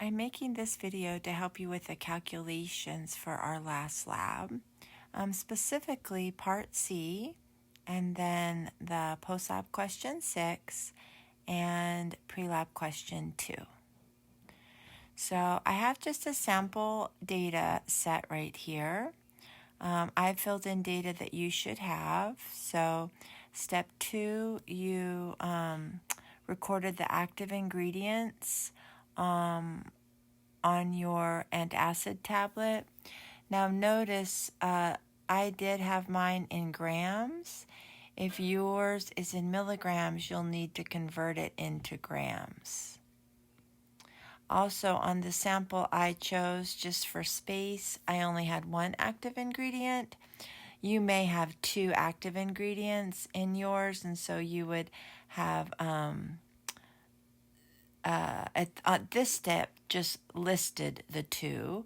I'm making this video to help you with the calculations for our last lab, specifically Part C, and then the post-lab question 6 and pre-lab question 2. So I have just a sample data set right here. I've filled in data that you should have. So step 2, you recorded the active ingredients on your antacid tablet. Now notice I did have mine in grams. If yours is in milligrams, you'll need to convert it into grams. Also, on the sample I chose just for space, I only had one active ingredient. You may have 2 active ingredients in yours, and so you would have, at this step, just listed the 2.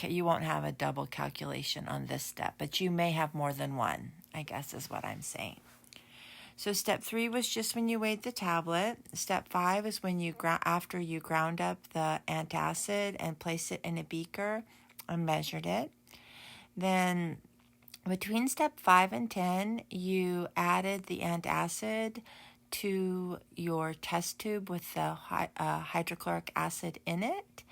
You won't have a double calculation on this step, but you may have more than one, I guess is what I'm saying. So step 3 was just when you weighed the tablet. Step 5 is when after you ground up the antacid and placed it in a beaker and measured it. Then between step 5 and 10, you added the antacid to your test tube with the hydrochloric acid in it,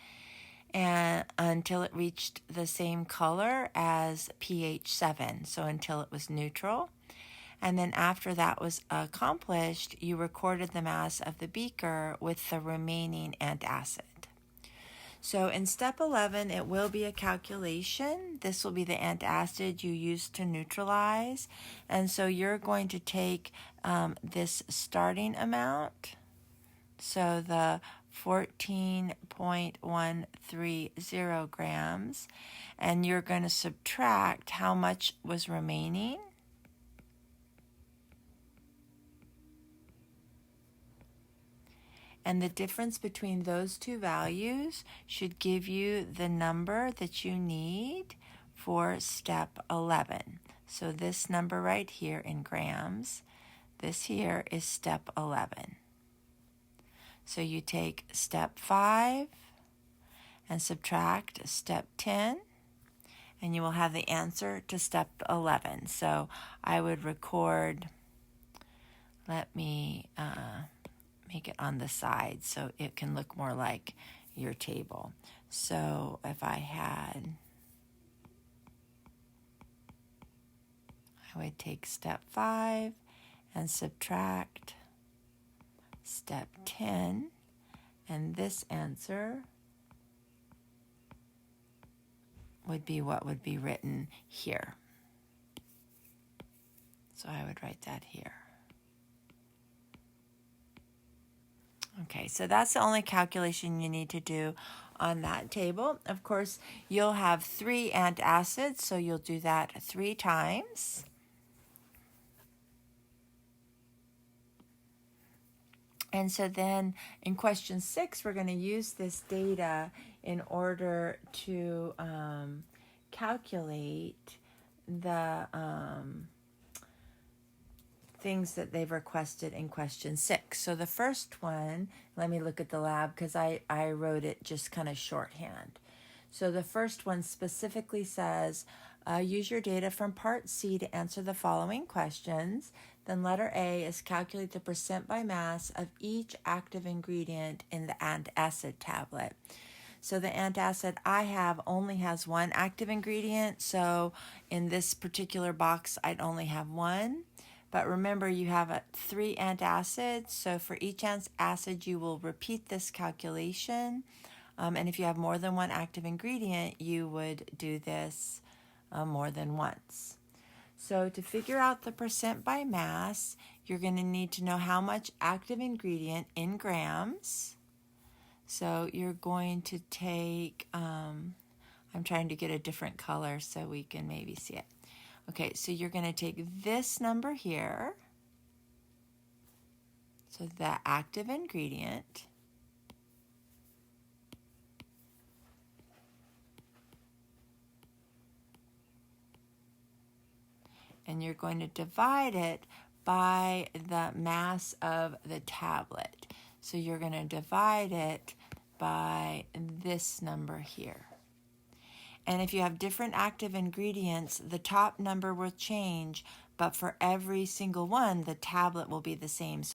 and until it reached the same color as pH 7, so until it was neutral. And then after that was accomplished, you recorded the mass of the beaker with the remaining antacid. So in step 11, it will be a calculation. This will be the antacid you used to neutralize. And so you're going to take this starting amount, so the 14.130 grams, and you're going to subtract how much was remaining. And the difference between those two values should give you the number that you need for step 11. So this number right here in grams, this here is step 11. So you take step 5 and subtract step 10, and you will have the answer to step 11. So I would record, let me make it on the side so it can look more like your table. So if I would take step 5 and subtract step 10, and this answer would be what would be written here. So I would write that here. Okay, so that's the only calculation you need to do on that table. Of course, you'll have 3 antacids, so you'll do that 3 times. And so then in question 6, we're going to use this data in order to calculate the things that they've requested in question 6. So the first one, let me look at the lab because I wrote it just kind of shorthand. So the first one specifically says, use your data from part C to answer the following questions. Then letter A is calculate the percent by mass of each active ingredient in the antacid tablet. So the antacid I have only has one active ingredient, so in this particular box I'd only have one. But remember, you have 3 antacids, so for each acid you will repeat this calculation. And if you have more than one active ingredient, you would do this more than once. So to figure out the percent by mass, you're going to need to know how much active ingredient in grams. So you're going to take, I'm trying to get a different color so we can maybe see it. Okay, so you're going to take this number here, so the active ingredient, and you're going to divide it by the mass of the tablet. So you're going to divide it by this number here. And if you have different active ingredients, the top number will change, but for every single one, the tablet will be the same. So